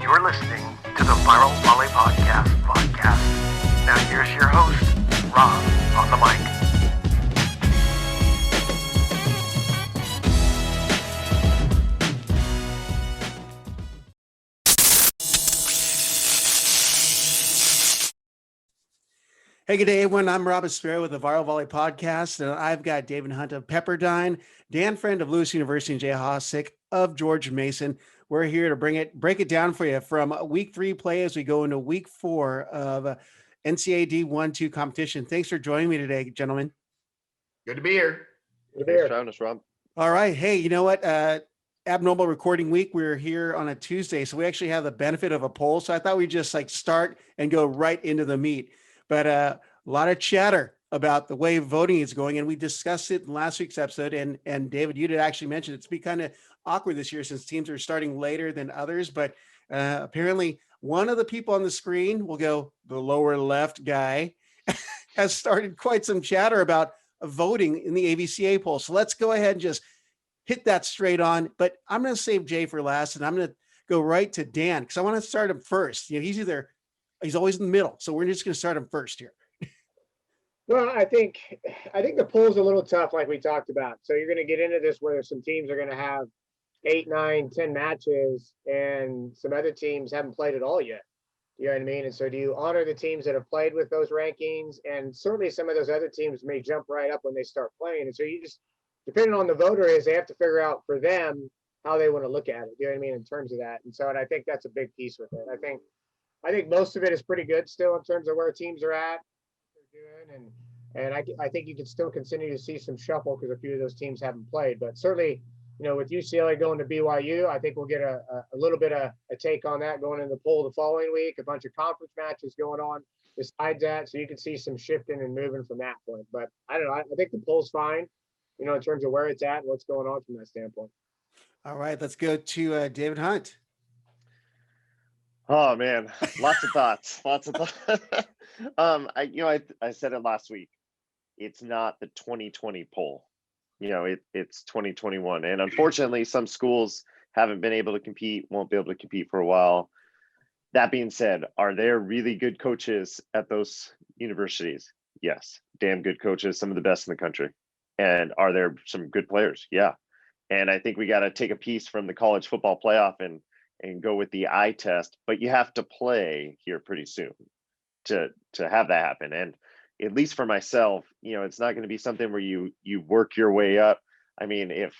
You're listening to the Viral Volley podcast. Now here's your host, Rob, on the mic. Hey, good day, everyone. I'm Rob Sparrow with the Viral Volley podcast, and I've got David Hunt of Pepperdine, Dan Friend of Lewis University, and Jay Hossick of George Mason. We're here to break it down for you from week 3 play as we go into week 4 of NCAA D1-2 competition. Thanks for joining me today, gentlemen. Good to be here. Thanks for having us, Rob. All right. Hey, you know what? Abnormal recording week. We're here on a Tuesday, so we actually have the benefit of a poll. So I thought we'd just start and go right into the meat. But a lot of chatter about the way voting is going, and we discussed it in last week's episode. And David, you did actually mention it's been kind of awkward this year since teams are starting later than others. But apparently, one of the people on the screen, we'll go the lower left guy, has started quite some chatter about voting in the AVCA poll. So let's go ahead and just hit that straight on. But I'm going to save Jay for last, and I'm going to go right to Dan because I want to start him first. You know, he's always in the middle. So we're just going to start him first here. Well, I think the poll's a little tough, like we talked about. So you're going to get into this where some teams are going to have 8, 9, 10 matches, and some other teams haven't played at all yet. You know what I mean? And so do you honor the teams that have played with those rankings? And certainly some of those other teams may jump right up when they start playing. And so you just, depending on the voter is, they have to figure out for them how they want to look at it. You know what I mean? In terms of that. And so, and I think that's a big piece with it. I think most of it is pretty good still in terms of where teams are at. Doing and I think you can still continue to see some shuffle because a few of those teams haven't played, but certainly, you know, with UCLA going to BYU, I think we'll get a little bit of a take on that going into the poll the following week, a bunch of conference matches going on besides that, so you can see some shifting and moving from that point. But I don't know, I think the poll's fine, you know, in terms of where it's at and what's going on from that standpoint. All right, let's go to David Hunt. Oh man, lots of thoughts. I said it last week. It's not the 2020 poll. You know, it's 2021. And unfortunately, some schools haven't been able to compete, won't be able to compete for a while. That being said, are there really good coaches at those universities? Yes. Damn good coaches, some of the best in the country. And are there some good players? Yeah. And I think we got to take a piece from the college football playoff and go with the eye test, but you have to play here pretty soon to have that happen. And at least for myself, you know, it's not going to be something where you work your way up. I mean, if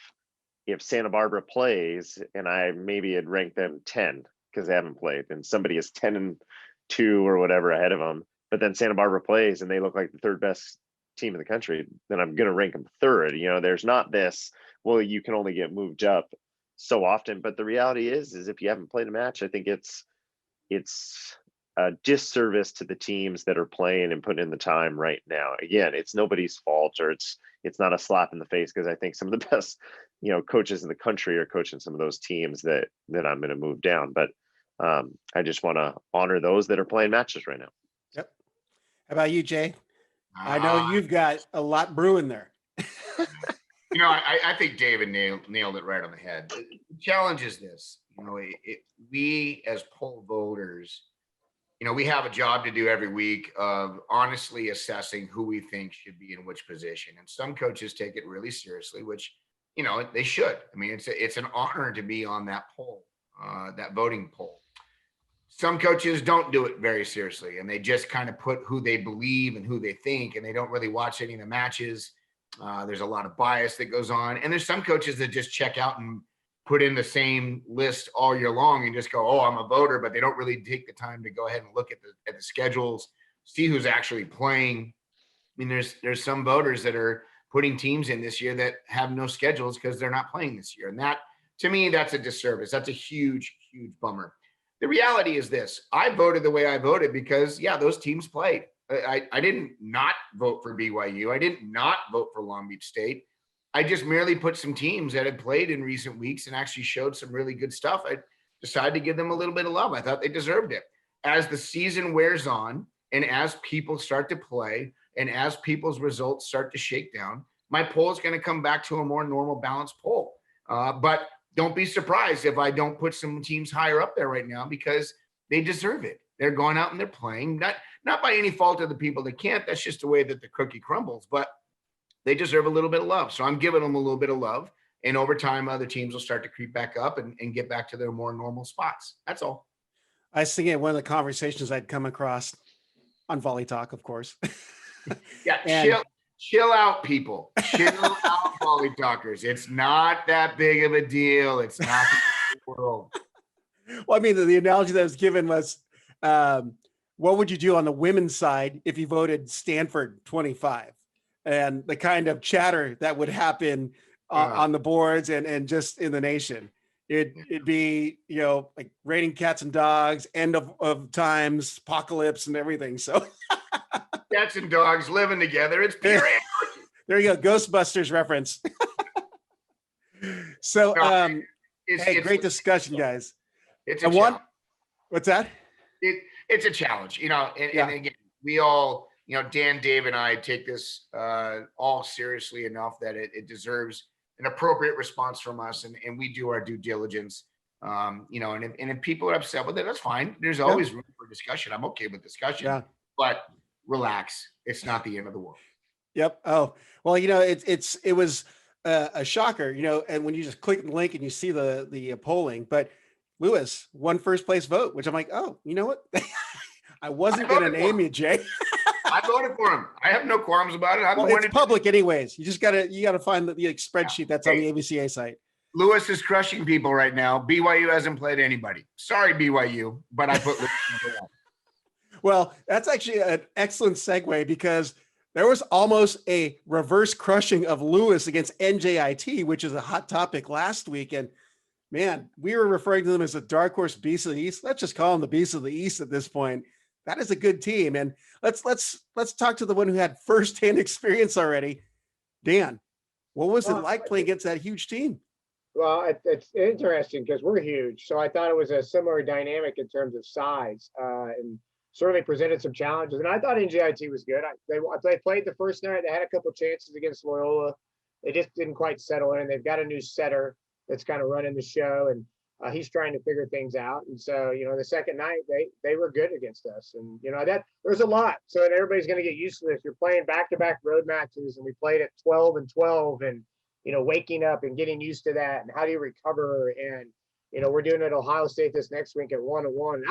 Santa Barbara plays and I maybe had ranked them 10 because they haven't played, and somebody is 10-2 or whatever ahead of them, but then Santa Barbara plays and they look like the 3rd best team in the country, then I'm going to rank them 3rd. You know, there's not this, well, you can only get moved up so often, but the reality is if you haven't played a match, I think it's a disservice to the teams that are playing and putting in the time right now. Again, it's nobody's fault, or it's not a slap in the face, because I think some of the best, you know, coaches in the country are coaching some of those teams that I'm going to move down. But I just want to honor those that are playing matches right now. Yep. How about you, Jay? I know you've got a lot brewing there. You know, I think David nailed it right on the head. The challenge is this, you know, we as poll voters, you know, we have a job to do every week of honestly assessing who we think should be in which position. And some coaches take it really seriously, which, you know, they should. I mean, it's an honor to be on that poll, that voting poll. Some coaches don't do it very seriously, and they just kind of put who they believe and who they think, and they don't really watch any of the matches. There's a lot of bias that goes on. And there's some coaches that just check out and put in the same list all year long and just go, oh, I'm a voter, but they don't really take the time to go ahead and look at the schedules, see who's actually playing. I mean, there's some voters that are putting teams in this year that have no schedules because they're not playing this year. And that, to me, that's a disservice. That's a huge, huge bummer. The reality is this: I voted the way I voted because, yeah, those teams played. I didn't not vote for BYU. I didn't not vote for Long Beach State. I just merely put some teams that had played in recent weeks and actually showed some really good stuff. I decided to give them a little bit of love. I thought they deserved it. As the season wears on and as people start to play and as people's results start to shake down, my poll is going to come back to a more normal, balanced poll. But don't be surprised if I don't put some teams higher up there right now, because they deserve it. They're going out and they're playing, not by any fault of the people that can't. That's just the way that the cookie crumbles, but they deserve a little bit of love. So I'm giving them a little bit of love. And over time, other teams will start to creep back up and get back to their more normal spots. That's all. I was thinking one of the conversations I'd come across on Volley Talk, of course. Yeah, And- chill out, people. Chill out, Volley Talkers. It's not that big of a deal. It's not the end of the world. Well, I mean, the analogy that was given was, what would you do on the women's side if you voted Stanford 25? And the kind of chatter that would happen on the boards and just in the nation. It'd be, like raining cats and dogs, end of times, apocalypse and everything. So Cats and dogs living together. It's pure anarchy. there you go. Ghostbusters reference. So, hey, great discussion, guys. It's a challenge. What's that? It's a challenge, and again, we all, Dan, Dave, and I take this all seriously enough that it deserves an appropriate response from us, and we do our due diligence. And if people are upset with it, that's fine. There's always room for discussion. I'm okay with discussion, but relax. It's not the end of the world. Yep. Oh, well, it was a shocker, and when you just click the link and you see the polling, but Lewis won first place vote, which I'm like, oh, you know what? I wasn't going to name you, Jay. I voted for him. I have no qualms about it. It's public anyways. You just gotta find the spreadsheet that's on the AVCA site. Lewis is crushing people right now. BYU hasn't played anybody. Sorry, BYU, but I put Lewis number one. Well, that's actually an excellent segue, because there was almost a reverse crushing of Lewis against NJIT, which is a hot topic last week. And man, we were referring to them as the dark horse beast of the East. Let's just call them the beast of the East at this point. That is a good team. And let's talk to the one who had firsthand experience already. Dan, what was it like playing against that huge team? Well, it's interesting because we're huge. So I thought it was a similar dynamic in terms of size, and certainly presented some challenges. And I thought NJIT was good. They played the first night. They had a couple of chances against Loyola. They just didn't quite settle in. They've got a new setter that's kind of running the show, and he's trying to figure things out. And so, the second night they were good against us, and that there's a lot. So everybody's going to get used to this. You're playing back-to-back road matches, and we played at 12 and 12, and waking up and getting used to that, and how do you recover? And we're doing it at Ohio State this next week at 1-1.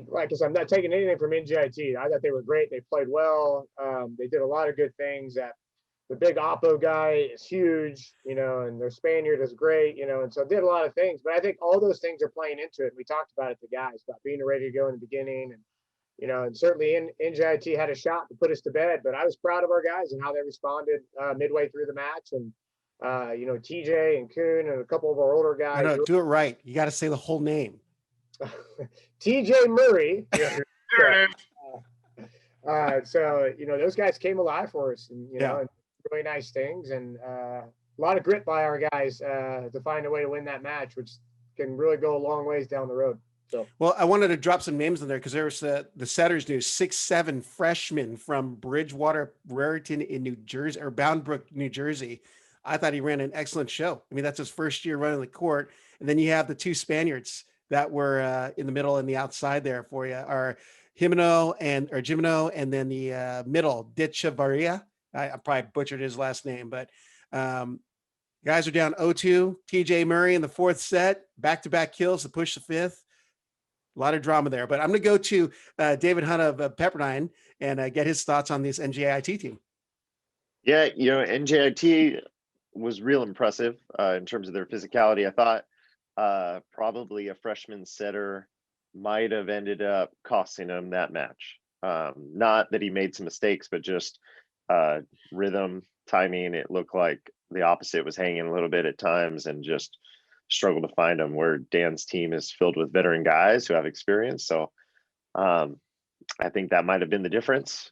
Like I said, I'm not taking anything from NJIT. I thought they were great. They played well. They did a lot of good things. The big Oppo guy is huge, and their Spaniard is great, and so did a lot of things. But I think all those things are playing into it. We talked about it, the guys, about being ready to go in the beginning. And, and certainly NJIT had a shot to put us to bed. But I was proud of our guys and how they responded midway through the match. And, TJ and Kuhn and a couple of our older guys. No, do it right. You got to say the whole name. TJ Murray. There it is. So, those guys came alive for us, and, and really nice things, and a lot of grit by our guys to find a way to win that match, which can really go a long ways down the road. So, well, I wanted to drop some names in there because there was the setters news, 6'7" freshman from Bridgewater Raritan in New Jersey, or Bound Brook, New Jersey. I thought he ran an excellent show. I mean, that's his first year running the court. And then you have the two Spaniards that were in the middle and the outside there for you, are Jimeno, and then the middle, Ditchavaria. I probably butchered his last name, but guys are down 0-2. TJ Murray in the fourth set, back-to-back kills to push the fifth. A lot of drama there, but I'm going to go to David Hunt of Pepperdine and get his thoughts on this NJIT team. Yeah, NJIT was real impressive in terms of their physicality. I thought probably a freshman setter might have ended up costing him that match. Not that he made some mistakes, but just rhythm, timing. It looked like the opposite was hanging a little bit at times, and just struggled to find them, where Dan's team is filled with veteran guys who have experience. So I think that might have been the difference,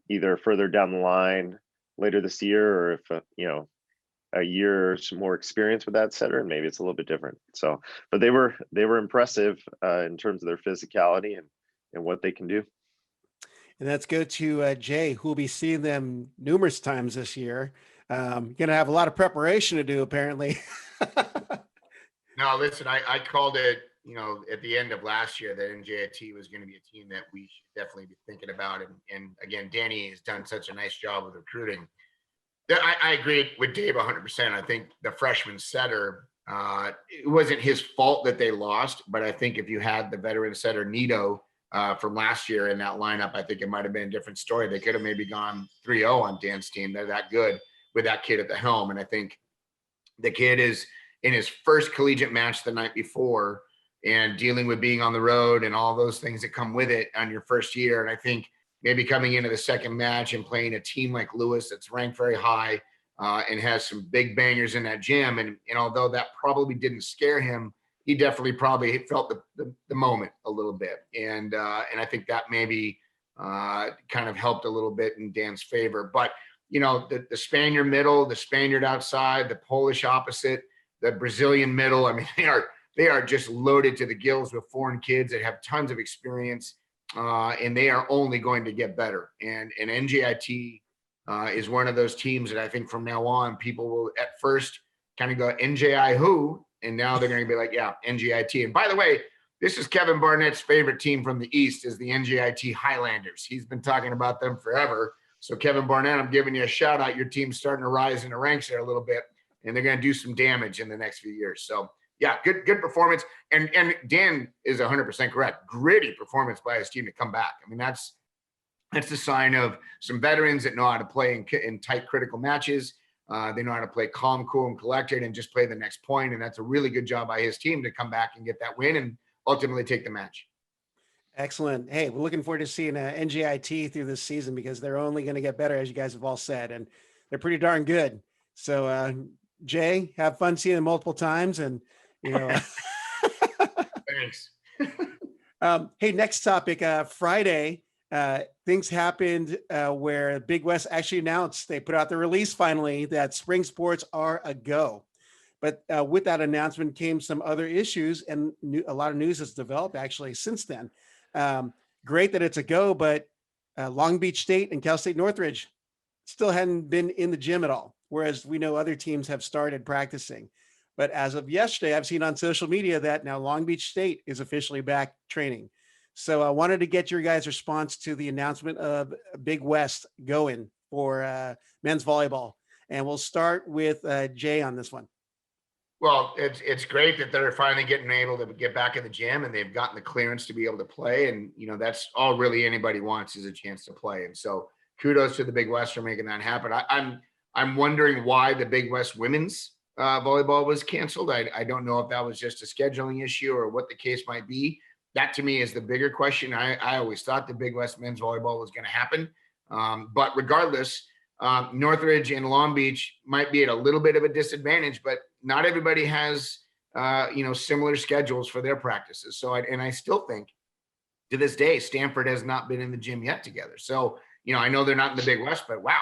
either further down the line later this year, or if, a year or some more experience with that setter, and maybe it's a little bit different. So, but they were impressive in terms of their physicality and what they can do. And let's go to Jay, who will be seeing them numerous times this year. Gonna have a lot of preparation to do, apparently. No, listen, I called it, at the end of last year that NJIT was going to be a team that we should definitely be thinking about. And again, Danny has done such a nice job with recruiting. I agree with Dave 100%. I think the freshman setter, it wasn't his fault that they lost, but I think if you had the veteran setter Nito from last year in that lineup, I think it might have been a different story. They could have maybe gone 3-0 on Dan's team. They're that good with that kid at the helm. And I think the kid is in his first collegiate match the night before and dealing with being on the road and all those things that come with it on your first year. And I think maybe coming into the second match and playing a team like Lewis that's ranked very high and has some big bangers in that gym. And although that probably didn't scare him, he definitely probably felt the moment a little bit. And I think that maybe kind of helped a little bit in Dan's favor. But, the Spaniard middle, the Spaniard outside, the Polish opposite, the Brazilian middle, I mean, they are just loaded to the gills with foreign kids that have tons of experience. And they are only going to get better. And NJIT is one of those teams that I think from now on, people will at first kind of go NJI who, and now they're going to be like, yeah, NJIT. And by the way, this is Kevin Barnett's favorite team from the East is the NJIT Highlanders. He's been talking about them forever. So Kevin Barnett, I'm giving you a shout out. Your team's starting to rise in the ranks there a little bit, and they're going to do some damage in the next few years. So yeah, good performance. And Dan is 100% correct. Gritty performance by his team to come back. I mean, that's the sign of some veterans that know how to play in tight critical matches. They know how to play calm, cool, and collected and just play the next point. And that's a really good job by his team to come back and get that win and ultimately take the match. Excellent. Hey, we're looking forward to seeing NJIT through this season because they're only going to get better, as you guys have all said, and they're pretty darn good. So, Jay, have fun seeing them multiple times, and Thanks. Hey, next topic. Friday, things happened where Big West actually announced they put out the release finally that spring sports are a go. But with that announcement came some other issues, and a lot of news has developed actually since then. Great that it's a go, but Long Beach State and Cal State Northridge still hadn't been in the gym at all, whereas we know other teams have started practicing. But as of yesterday, I've seen on social media that now Long Beach State is officially back training. So I wanted to get your guys' response to the announcement of Big West going for men's volleyball. And we'll start with Jay on this one. Well, it's great that they're finally getting able to get back in the gym and they've gotten the clearance to be able to play. And, that's all really anybody wants is a chance to play. And so kudos to the Big West for making that happen. I'm wondering why the Big West women's volleyball was canceled. I don't know if that was just a scheduling issue or what the case might be. That to me is the bigger question. I always thought the Big West men's volleyball was going to happen. But regardless, Northridge and Long Beach might be at a little bit of a disadvantage, but not everybody has, similar schedules for their practices. So, I still think to this day, Stanford has not been in the gym yet together. So, I know they're not in the Big West, but wow,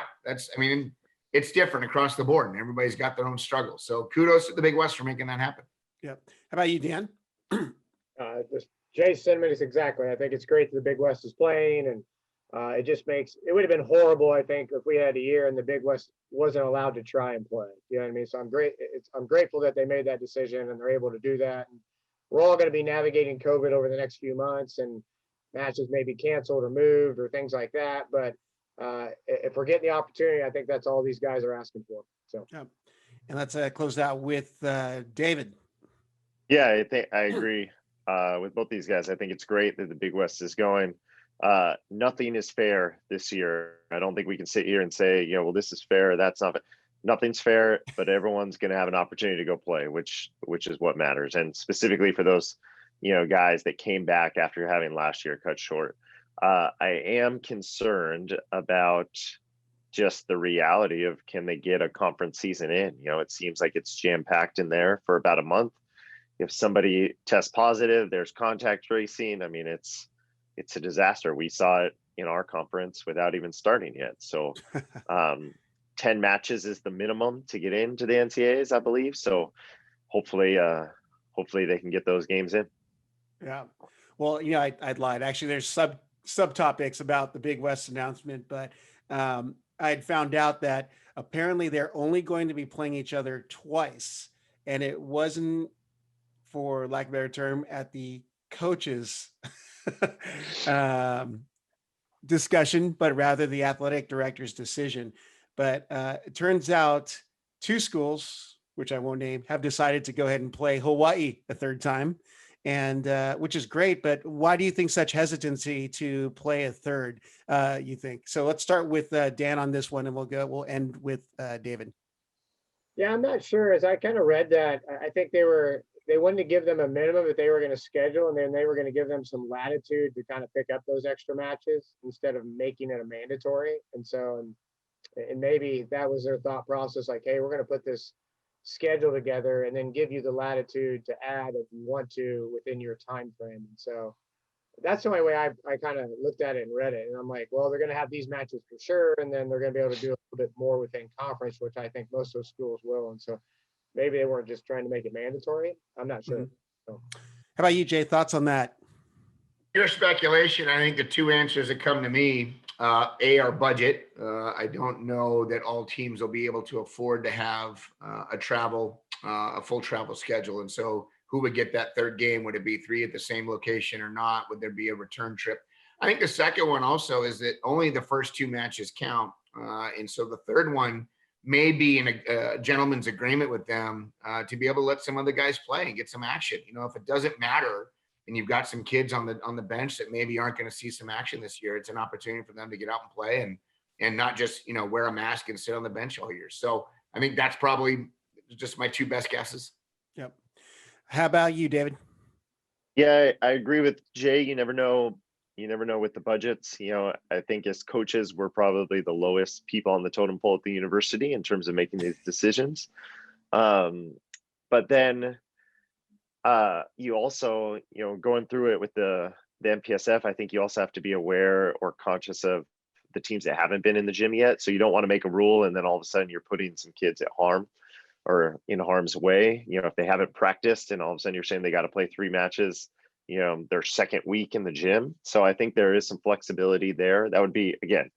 it's different across the board and everybody's got their own struggles. So kudos to the Big West for making that happen. Yeah. How about you, Dan? Jay's sentiment is exactly. I think it's great that the Big West is playing, and it would have been horrible, I think, if we had a year and the Big West wasn't allowed to try and play. You know what I mean? So I'm grateful that they made that decision and they're able to do that. And we're all going to be navigating COVID over the next few months, and matches may be canceled or moved or things like that. But if we're getting the opportunity, I think that's all these guys are asking for. So, yeah. And let's close out with David. Yeah, I think I agree with both these guys. I think it's great that the Big West is going. Nothing is fair this year. I don't think we can sit here and say, well, this is fair. That's not. Nothing's fair, but everyone's going to have an opportunity to go play, which is what matters. And specifically for those, guys that came back after having last year cut short. I am concerned about just the reality of, can they get a conference season in? It seems like it's jam-packed in there for about a month. If somebody tests positive, there's contact tracing. I mean, it's a disaster. We saw it in our conference without even starting yet. So 10 matches is the minimum to get into the NCAAs, I believe. So hopefully they can get those games in. Yeah. Well, I'd lied. Actually, there's subtopics about the Big West announcement, but I'd found out that apparently they're only going to be playing each other twice, and it wasn't, for lack of a better term, at the coaches um, discussion, but rather the athletic director's decision. But it turns out two schools, which I won't name, have decided to go ahead and play Hawaii a third time, and which is great. But why do you think such hesitancy to play a third? You think so? Let's start with Dan on this one, and we'll end with David. Yeah, I'm not sure. As I kind of read that, I think they wanted to give them a minimum that they were going to schedule, and then they were going to give them some latitude to kind of pick up those extra matches instead of making it a mandatory. And so, and maybe that was their thought process, like, hey, we're going to put this schedule together and then give you the latitude to add if you want to within your time frame. And so that's the only way I kind of looked at it and read it. And I'm like, well, they're going to have these matches for sure, and then they're going to be able to do a little bit more within conference, which I think most of those schools will. And so maybe they weren't just trying to make it mandatory. I'm not sure. So. How about you, Jay? Thoughts on that? Pure speculation. I think the two answers that come to me, our budget. I don't know that all teams will be able to afford to have a full travel schedule. And so who would get that third game? Would it be 3 at the same location or not? Would there be a return trip? I think the second one also is that only the first 2 matches count. And so the third one may be in a gentleman's agreement with them to be able to let some other guys play and get some action. If it doesn't matter and you've got some kids on the bench that maybe aren't going to see some action this year, it's an opportunity for them to get out and play and not just, wear a mask and sit on the bench all year. So I think that's probably just my 2 best guesses. Yep. How about you, David? Yeah, I agree with Jay. You never know with the budgets. I think as coaches, we're probably the lowest people on the totem pole at the university in terms of making these decisions. But then you also, going through it with the MPSF, I think you also have to be aware or conscious of the teams that haven't been in the gym yet. So you don't want to make a rule and then all of a sudden you're putting some kids at harm or in harm's way. If they haven't practiced and all of a sudden you're saying they got to play 3 matches, their second week in the gym. So I think there is some flexibility there. That would be, again,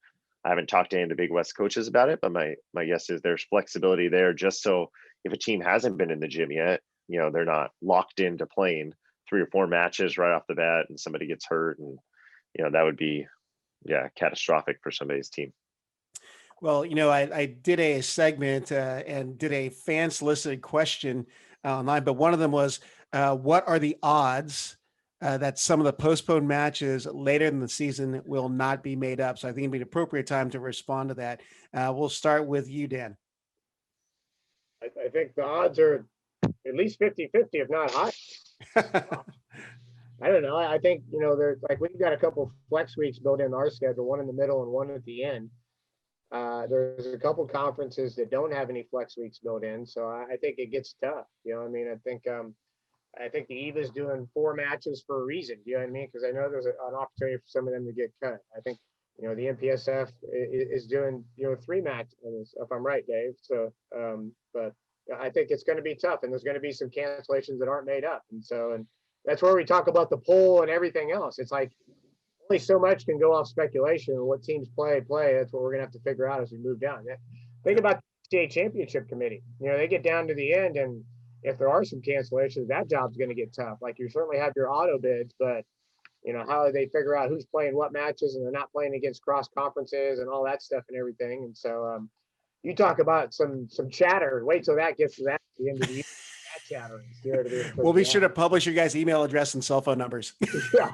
I haven't talked to any of the Big West coaches about it, but my guess is there's flexibility there just so if a team hasn't been in the gym yet, they're not locked into playing 3 or 4 matches right off the bat and somebody gets hurt and, that would be, catastrophic for somebody's team. Well, I did a segment and did a fan solicited question online, but one of them was, what are the odds that some of the postponed matches later in the season will not be made up? So I think it'd be an appropriate time to respond to that. We'll start with you, Dan. I think the odds are at least 50-50, if not high. I don't know. I think, they're like, we've got a couple flex weeks built in our schedule, one in the middle and one at the end. There's a couple conferences that don't have any flex weeks built in. So I think it gets tough. I think the EVA is doing 4 matches for a reason. You know what I mean? Because I know there's an opportunity for some of them to get cut. I think, the MPSF is doing, 3 matches, if I'm right, Dave. So, but I think it's going to be tough, and there's going to be some cancellations that aren't made up. And that's where we talk about the poll and everything else. It's like only so much can go off speculation. What teams play. That's what we're going to have to figure out as we move down. Think about the state championship committee. They get down to the end, and if there are some cancellations, that job's going to get tough. Like, you certainly have your auto bids, but how do they figure out who's playing what matches, and they're not playing against cross conferences and all that stuff and everything. And so you talk about some chatter. Wait till that gets to that at the end of the year. That chattering. We'll be sure to publish your guys' email address and cell phone numbers. Yeah.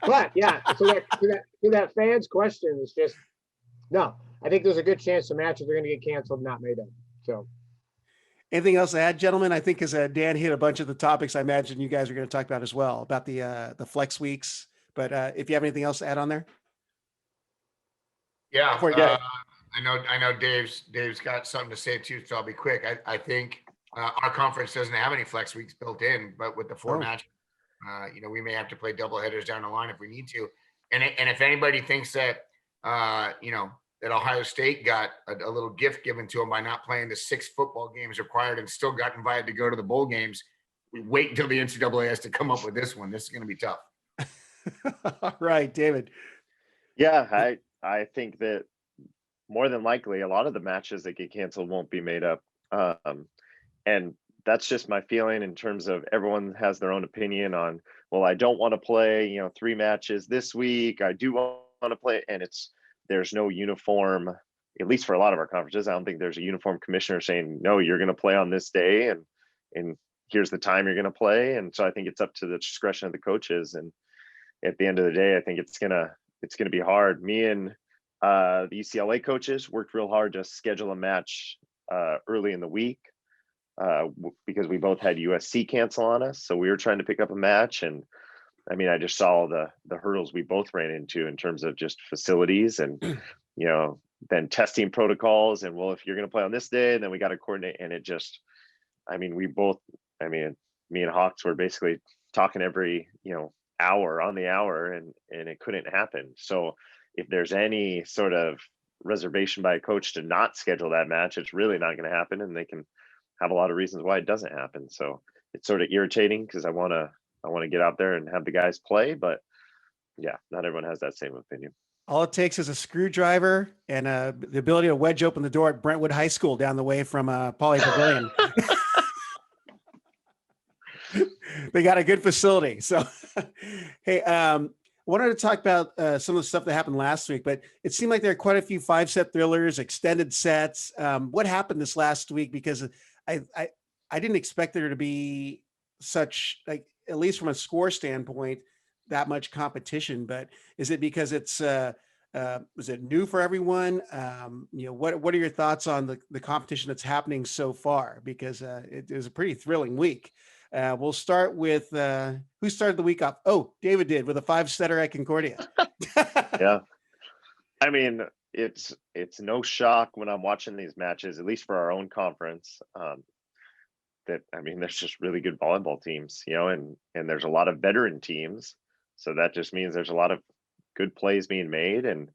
But yeah, so to that fans question, it's just, no, I think there's a good chance the matches are going to get canceled, not made up. So. Anything else to add, gentlemen? I think as Dan hit a bunch of the topics, I imagine you guys are going to talk about as well, about the flex weeks. But if you have anything else to add on there. Yeah, I know Dave's got something to say too, so I'll be quick. I think our conference doesn't have any flex weeks built in, but with the 4 matches, we may have to play double headers down the line if we need to. And if anybody thinks that, that Ohio State got a little gift given to them by not playing the 6 football games required and still got invited to go to the bowl games, we wait until the NCAA has to come up with this one. This is going to be tough. All right, David. Yeah, I think that more than likely, a lot of the matches that get canceled won't be made up. And that's just my feeling in terms of everyone has their own opinion on, well, I don't want to play, 3 matches this week. I do want to play. And there's no uniform, at least for a lot of our conferences. I don't think there's a uniform commissioner saying, no, you're going to play on this day. And here's the time you're going to play. And so I think it's up to the discretion of the coaches. And at the end of the day, I think it's going to be hard. Me and the UCLA coaches worked real hard to schedule a match early in the week because we both had USC cancel on us. So we were trying to pick up a match. And I mean, I just saw the hurdles we both ran into in terms of just facilities and, then testing protocols. And well, if you're going to play on this day, then we got to coordinate. And it just, me and Hawks were basically talking every, hour on the hour, and it couldn't happen. So if there's any sort of reservation by a coach to not schedule that match, it's really not going to happen, and they can have a lot of reasons why it doesn't happen. So it's sort of irritating because I want to get out there and have the guys play, but yeah, not everyone has that same opinion. All it takes is a screwdriver and the ability to wedge open the door at Brentwood High School down the way from Poly Pavilion. They got a good facility. So, hey, wanted to talk about some of the stuff that happened last week, but it seemed like there are quite a few 5-set thrillers, extended sets. What happened this last week? Because I didn't expect there to be such, like, at least from a score standpoint, that much competition. But is it because it's was it new for everyone? What are your thoughts on the competition that's happening so far? Because it was a pretty thrilling week. We'll start with who started the week off? Oh, David did, with a 5-setter at Concordia. Yeah. I mean, it's no shock when I'm watching these matches, at least for our own conference, that, there's just really good volleyball teams, and there's a lot of veteran teams. So that just means there's a lot of good plays being made and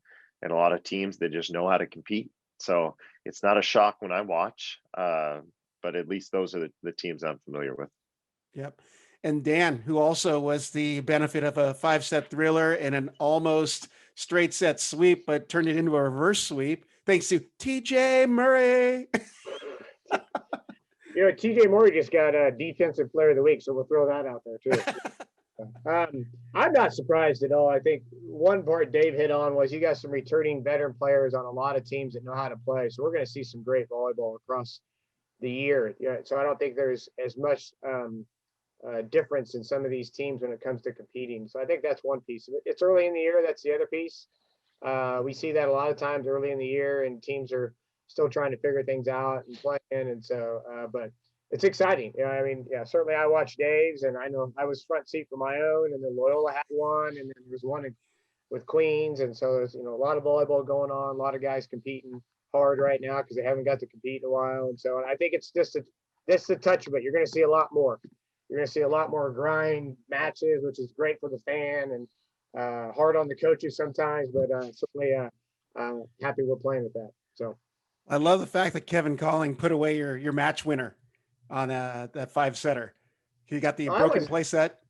a lot of teams that just know how to compete. So it's not a shock when I watch, but at least those are the teams I'm familiar with. Yep. And Dan, who also was the benefit of a 5-set thriller and an almost straight set sweep, but turned it into a reverse sweep, thanks to TJ Murray. TJ Murray just got a defensive player of the week, so we'll throw that out there too. I'm not surprised at all. I think one part Dave hit on was you got some returning veteran players on a lot of teams that know how to play. So we're going to see some great volleyball across the year. Yeah. So I don't think there's as much difference in some of these teams when it comes to competing. So I think that's one piece of it. It's early in the year. That's the other piece. We see that a lot of times early in the year, and teams are still trying to figure things out and playing. And so, but it's exciting. Certainly I watched Dave's, and I know I was front seat for my own, and then Loyola had one, and then there was one with Queens. And so there's, a lot of volleyball going on, a lot of guys competing hard right now because they haven't got to compete in a while. And so I think it's just a touch of it. You're going to see a lot more. You're going to see a lot more grind matches, which is great for the fan and hard on the coaches sometimes, but certainly happy we're playing with that. So I love the fact that Kevin Calling put away your match winner on that 5-setter. You got the broken play set.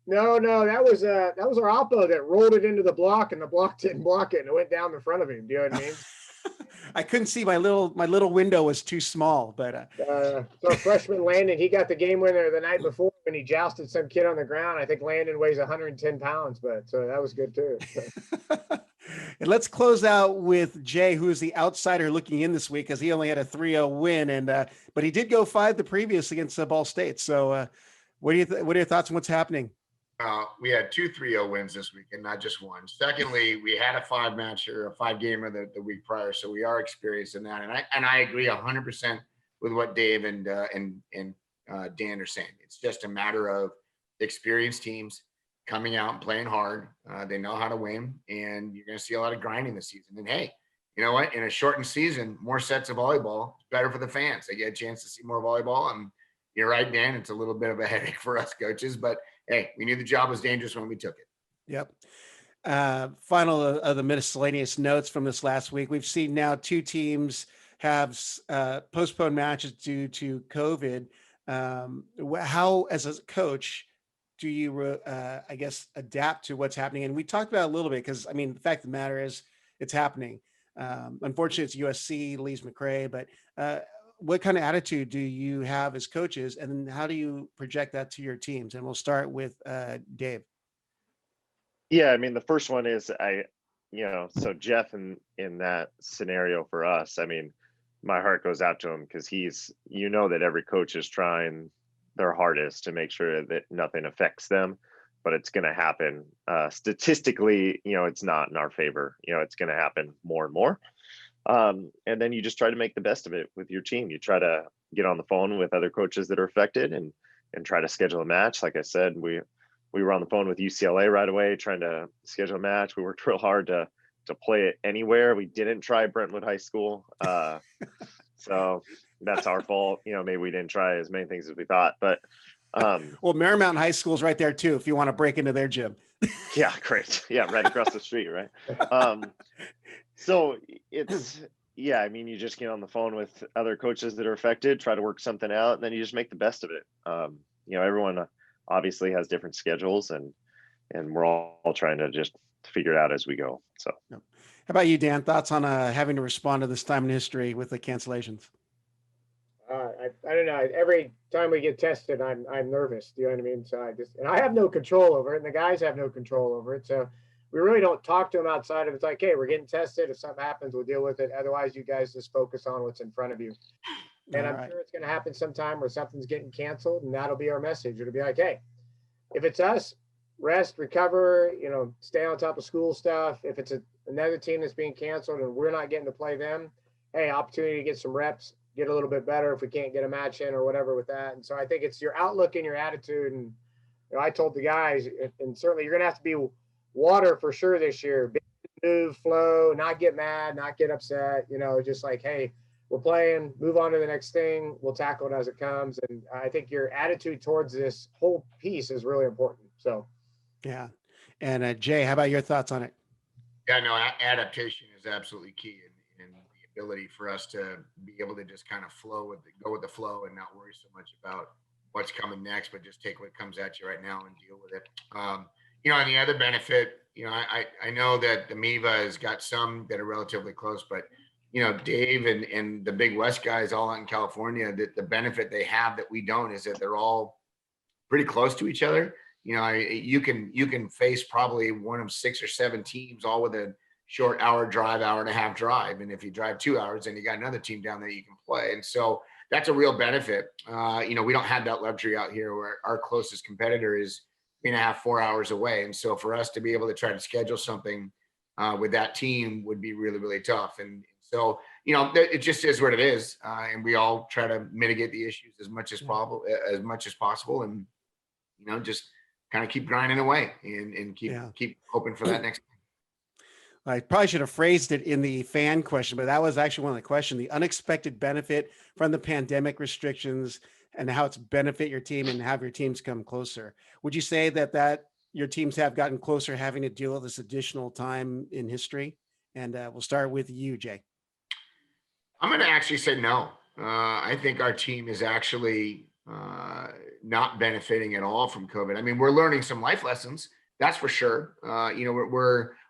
No, that was our oppo that rolled it into the block, and the block didn't block it, and it went down in front of him. Do you know what I mean? I couldn't see, my little window was too small, but so freshman Landon, he got the game winner the night before when he jousted some kid on the ground. I think Landon weighs 110 pounds, but so that was good too. So. And let's close out with Jay, who is the outsider looking in this week, because he only had a 3-0 win, but he did go 5 the previous against Ball State. So what are your thoughts on what's happening? We had 2 3-0 wins this week and not just one. Secondly, we had a 5-matcher, a 5-gamer the week prior, so we are experienced in that. And I agree 100% with what Dave and Dan are saying. It's just a matter of experienced teams coming out and playing hard. They know how to win, and you're going to see a lot of grinding this season. And hey, you know what? In a shortened season, more sets of volleyball is better for the fans. They get a chance to see more volleyball. And you're right, Dan. It's a little bit of a headache for us coaches, but hey, we knew the job was dangerous when we took it. Yep. Final of the miscellaneous notes from this last week. We've seen now 2 teams have postponed matches due to COVID. How, as a coach, do you, adapt to what's happening? And we talked about it a little bit because, the fact of the matter is it's happening. Unfortunately, it's USC, Lee's McRae, but what kind of attitude do you have as coaches, and then how do you project that to your teams? And we'll start with Dave. Yeah, I mean, the first one is so Jeff in that scenario for us, I mean, my heart goes out to him because that every coach is trying their hardest to make sure that nothing affects them, but it's going to happen. Statistically, it's not in our favor. It's going to happen more and more. And then you just try to make the best of it with your team. You try to get on the phone with other coaches that are affected and try to schedule a match. Like I said, we were on the phone with UCLA right away, trying to schedule a match. We worked real hard to play it anywhere. We didn't try Brentwood High School. So that's our fault. Maybe we didn't try as many things as we thought, but well, Marymount High School is right there too, if you want to break into their gym. Yeah, great. Yeah, right across the street, right? So I mean, you just get on the phone with other coaches that are affected, try to work something out, and then you just make the best of it. Everyone obviously has different schedules, and we're all trying to just figure it out as we go. So, how about you, Dan? Thoughts on having to respond to this time in history with the cancellations? I don't know. Every time we get tested, I'm nervous. Do you know what I mean? So I have no control over it, and the guys have no control over it. So we really don't talk to them outside of it's like, hey, we're getting tested. If something happens, we'll deal with it. Otherwise, you guys just focus on what's in front of you. And I'm sure it's going to happen sometime where something's getting canceled, and that'll be our message. It'll be like, hey, if it's us, rest, recover, stay on top of school stuff. If it's another team that's being canceled and we're not getting to play them, hey, opportunity to get some reps, get a little bit better if we can't get a match in or whatever with that. And so I think it's your outlook and your attitude. And I told the guys, and certainly you're going to have to be water for sure this year. Move, flow, not get mad, not get upset, just like, hey, we're playing, move on to the next thing. We'll tackle it as it comes. And I think your attitude towards this whole piece is really important. So, yeah. And Jay, how about your thoughts on it? Yeah, no, adaptation is absolutely key, and the ability for us to be able to just kind of go with the flow and not worry so much about what's coming next, but just take what comes at you right now and deal with it. And the other benefit, I know that the MIVA has got some that are relatively close, but Dave and the Big West guys all out in California, that the benefit they have that we don't is that they're all pretty close to each other. You can face probably one of 6 or 7 teams all with a short hour and a half drive. And if you drive 2 hours, then you got another team down there you can play. And so that's a real benefit. We don't have that luxury out here where our closest competitor is 3.5, 4 hours away. And so for us to be able to try to schedule something with that team would be really, really tough. And so, it just is what it is. And we all try to mitigate the issues as much as possible. And, just kind of keep grinding away and keep hoping for that next thing. I probably should have phrased it in the fan question, but that was actually one of the questions, the unexpected benefit from the pandemic restrictions and how it's benefit your team and have your teams come closer. Would you say that your teams have gotten closer having to deal with this additional time in history? And we'll start with you, Jay. I'm going to actually say no. I think our team is actually not benefiting at all from COVID. I mean, we're learning some life lessons, that's for sure.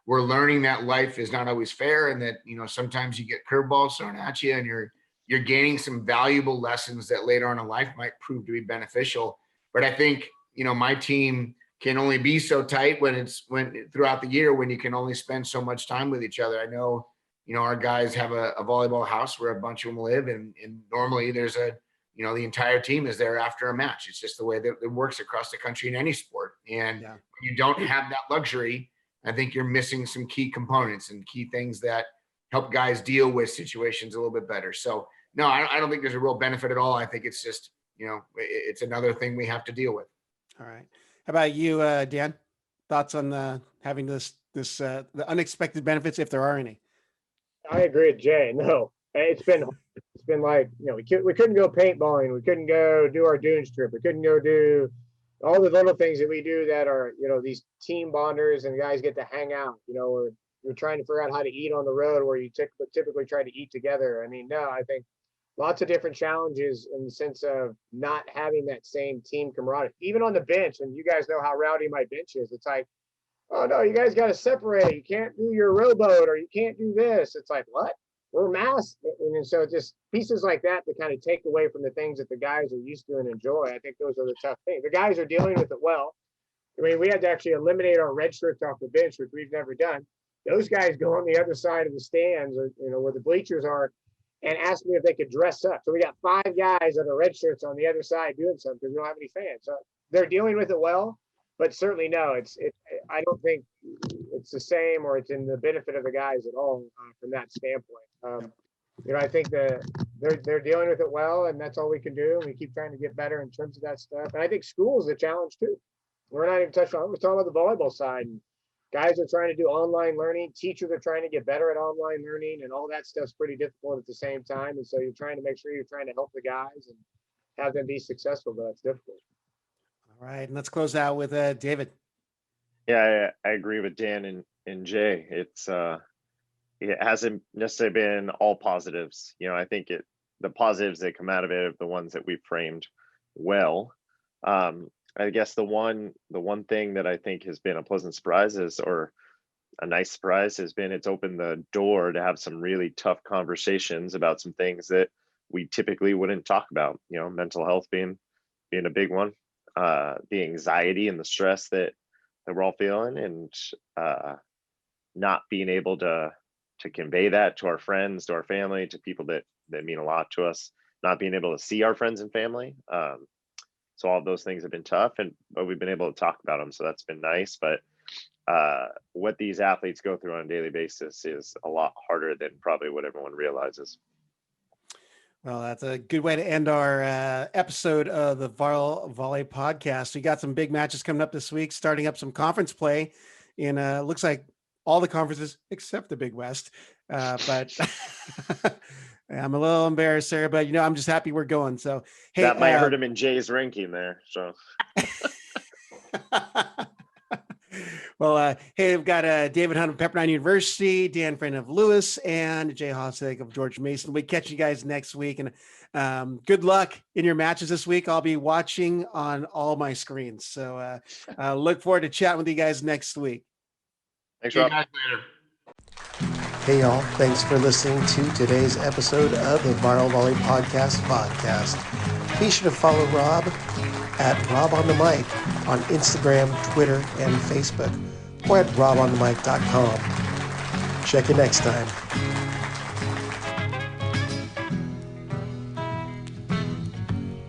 We're learning that life is not always fair, and that sometimes you get curveballs thrown at you, and you're gaining some valuable lessons that later on in life might prove to be beneficial. But I think my team can only be so tight when throughout the year when you can only spend so much time with each other. I know our guys have a volleyball house where a bunch of them live, and normally there's the entire team is there after a match. It's just the way that it works across the country in any sport. And when you don't have that luxury, I think you're missing some key components and key things that help guys deal with situations a little bit better. So no, I don't think there's a real benefit at all. I think it's just, it's another thing we have to deal with. All right. How about you, Dan? Thoughts on having the unexpected benefits, if there are any? I agree with Jay. No, it's been like, we couldn't go paintballing. We couldn't go do our dune strip. We couldn't go do all the little things that we do that are, these team bonders, and guys get to hang out, or you're trying to figure out how to eat on the road where you typically try to eat together. I mean, no, I think lots of different challenges in the sense of not having that same team camaraderie, even on the bench. And you guys know how rowdy my bench is. It's like, oh no, you guys got to separate. You can't do your rowboat or you can't do this. It's like, what? We're masked. And so just pieces like that kind of take away from the things that the guys are used to and enjoy. I think those are the tough things. The guys are dealing with it well. I mean, we had to actually eliminate our red shirts off the bench, which we've never done. Those guys go on the other side of the stands, or where the bleachers are, and ask me if they could dress up. So we got 5 guys that are red shirts on the other side doing something because we don't have any fans. So they're dealing with it well, but certainly no, I don't think it's the same or it's in the benefit of the guys at all from that standpoint. I think they're dealing with it well, and that's all we can do. We keep trying to get better in terms of that stuff. And I think school is a challenge too. We're not even touching on. We're talking about the volleyball side. And guys are trying to do online learning. Teachers are trying to get better at online learning, and all that stuff's pretty difficult at the same time. And so you're trying to make sure you're trying to help the guys and have them be successful, but it's difficult. All right, and let's close out with David. Yeah, I agree with Dan and Jay. It hasn't necessarily been all positives. I think the positives that come out of it are the ones that we framed well. I guess the one thing that I think has been a pleasant surprise or a nice surprise has been it's opened the door to have some really tough conversations about some things that we typically wouldn't talk about. Mental health being a big one, the anxiety and the stress that we're all feeling, and not being able to convey that to our friends, to our family, to people that mean a lot to us, not being able to see our friends and family. So all of those things have been tough, but we've been able to talk about them. So that's been nice. But what these athletes go through on a daily basis is a lot harder than probably what everyone realizes. Well, that's a good way to end our episode of the Volley podcast. We got some big matches coming up this week, starting up some conference play in looks like all the conferences except the Big West. But I'm a little embarrassed, Sarah, but I'm just happy we're going. So hey, that might hurt him in Jay's ranking there. So well, hey, we've got David Hunt of Pepperdine University, Dan Friend of Lewis, and Jay Hossack of George Mason. We catch you guys next week, and good luck in your matches this week. I'll be watching on all my screens. So look forward to chatting with you guys next week. Thanks, See you Rob. guys later. Hey y'all, thanks for listening to today's episode of the Viral Volley Podcast. Be sure to follow Rob at Rob on the Mic on Instagram, Twitter, and Facebook, or at robonthemic.com. Check you next time.